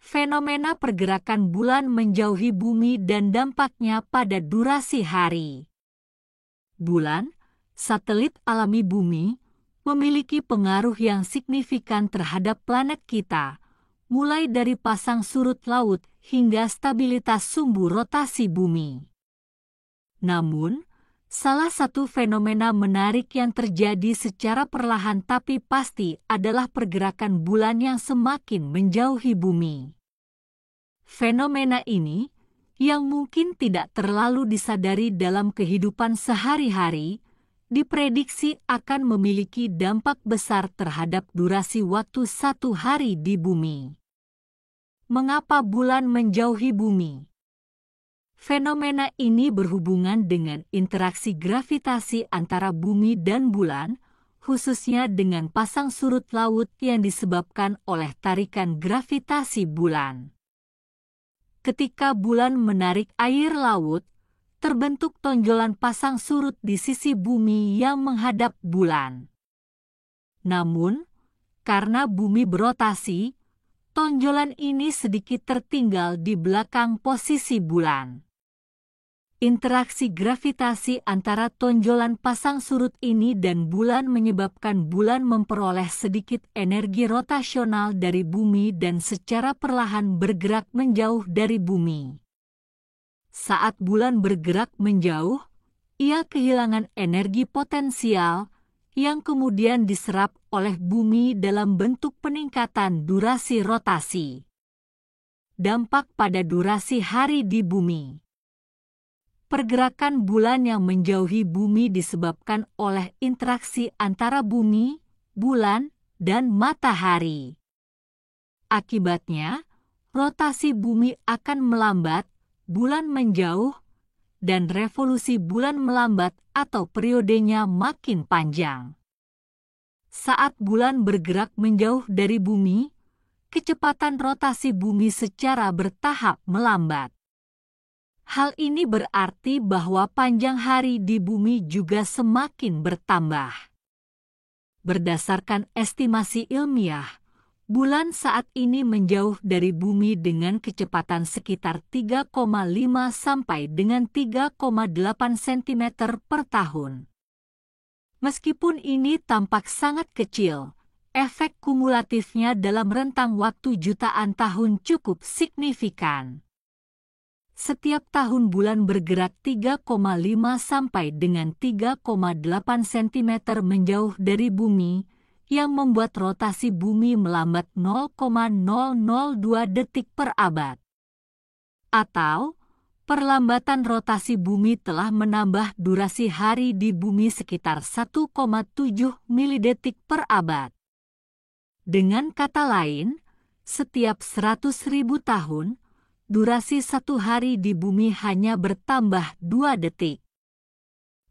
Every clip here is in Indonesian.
Fenomena pergerakan bulan menjauhi bumi dan dampaknya pada durasi hari. Bulan, satelit alami bumi, memiliki pengaruh yang signifikan terhadap planet kita, mulai dari pasang surut laut hingga stabilitas sumbu rotasi bumi. Namun, salah satu fenomena menarik yang terjadi secara perlahan tapi pasti adalah pergerakan bulan yang semakin menjauhi bumi. Fenomena ini, yang mungkin tidak terlalu disadari dalam kehidupan sehari-hari, diprediksi akan memiliki dampak besar terhadap durasi waktu satu hari di bumi. Mengapa bulan menjauhi bumi? Fenomena ini berhubungan dengan interaksi gravitasi antara bumi dan bulan, khususnya dengan pasang surut laut yang disebabkan oleh tarikan gravitasi bulan. Ketika bulan menarik air laut, terbentuk tonjolan pasang surut di sisi bumi yang menghadap bulan. Namun, karena bumi berotasi, tonjolan ini sedikit tertinggal di belakang posisi bulan. Interaksi gravitasi antara tonjolan pasang surut ini dan bulan menyebabkan bulan memperoleh sedikit energi rotasional dari bumi dan secara perlahan bergerak menjauh dari bumi. Saat bulan bergerak menjauh, ia kehilangan energi potensial yang kemudian diserap oleh bumi dalam bentuk peningkatan durasi rotasi. Dampak pada durasi hari di bumi. Pergerakan bulan yang menjauhi bumi disebabkan oleh interaksi antara bumi, bulan, dan matahari. Akibatnya, rotasi bumi akan melambat, bulan menjauh, dan revolusi bulan melambat atau periodenya makin panjang. Saat bulan bergerak menjauh dari bumi, kecepatan rotasi bumi secara bertahap melambat. Hal ini berarti bahwa panjang hari di bumi juga semakin bertambah. Berdasarkan estimasi ilmiah, bulan saat ini menjauh dari bumi dengan kecepatan sekitar 3,5 sampai dengan 3,8 cm per tahun. Meskipun ini tampak sangat kecil, efek kumulatifnya dalam rentang waktu jutaan tahun cukup signifikan. Setiap tahun bulan bergerak 3,5 sampai dengan 3,8 cm menjauh dari bumi, yang membuat rotasi bumi melambat 0,002 detik per abad. Atau, perlambatan rotasi bumi telah menambah durasi hari di bumi sekitar 1,7 milidetik per abad. Dengan kata lain, setiap 100.000 tahun, durasi satu hari di bumi hanya bertambah 2 detik.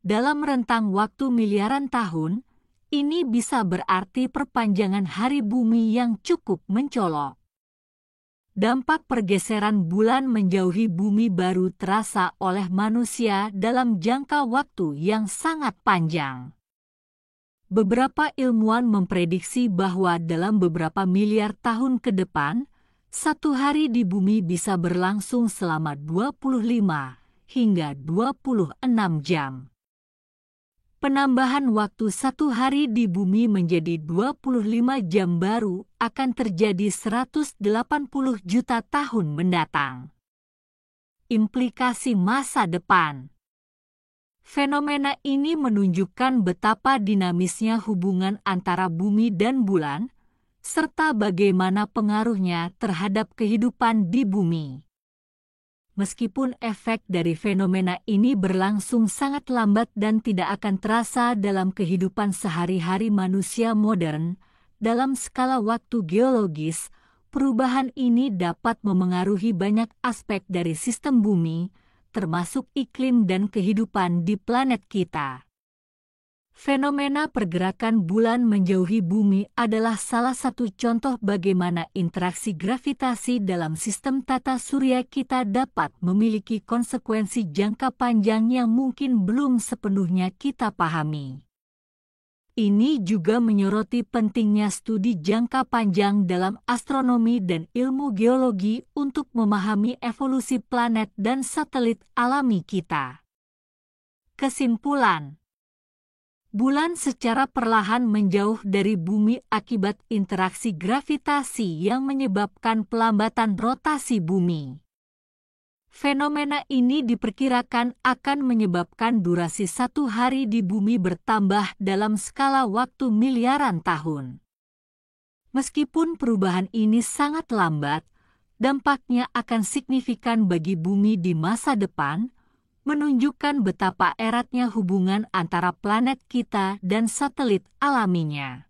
Dalam rentang waktu miliaran tahun, ini bisa berarti perpanjangan hari bumi yang cukup mencolok. Dampak pergeseran bulan menjauhi bumi baru terasa oleh manusia dalam jangka waktu yang sangat panjang. Beberapa ilmuwan memprediksi bahwa dalam beberapa miliar tahun ke depan, satu hari di bumi bisa berlangsung selama 25 hingga 26 jam. Penambahan waktu satu hari di bumi menjadi 25 jam baru akan terjadi 180 juta tahun mendatang. Implikasi masa depan. Fenomena ini menunjukkan betapa dinamisnya hubungan antara bumi dan bulan, serta bagaimana pengaruhnya terhadap kehidupan di bumi. Meskipun efek dari fenomena ini berlangsung sangat lambat dan tidak akan terasa dalam kehidupan sehari-hari manusia modern, dalam skala waktu geologis, perubahan ini dapat memengaruhi banyak aspek dari sistem bumi, termasuk iklim dan kehidupan di planet kita. Fenomena pergerakan bulan menjauhi bumi adalah salah satu contoh bagaimana interaksi gravitasi dalam sistem tata surya kita dapat memiliki konsekuensi jangka panjang yang mungkin belum sepenuhnya kita pahami. ini juga menyoroti pentingnya studi jangka panjang dalam astronomi dan ilmu geologi untuk memahami evolusi planet dan satelit alami kita. Kesimpulan: bulan secara perlahan menjauh dari bumi akibat interaksi gravitasi yang menyebabkan pelambatan rotasi bumi. Fenomena ini diperkirakan akan menyebabkan durasi satu hari di bumi bertambah dalam skala waktu miliaran tahun. Meskipun perubahan ini sangat lambat, dampaknya akan signifikan bagi bumi di masa depan, menunjukkan betapa eratnya hubungan antara planet kita dan satelit alaminya.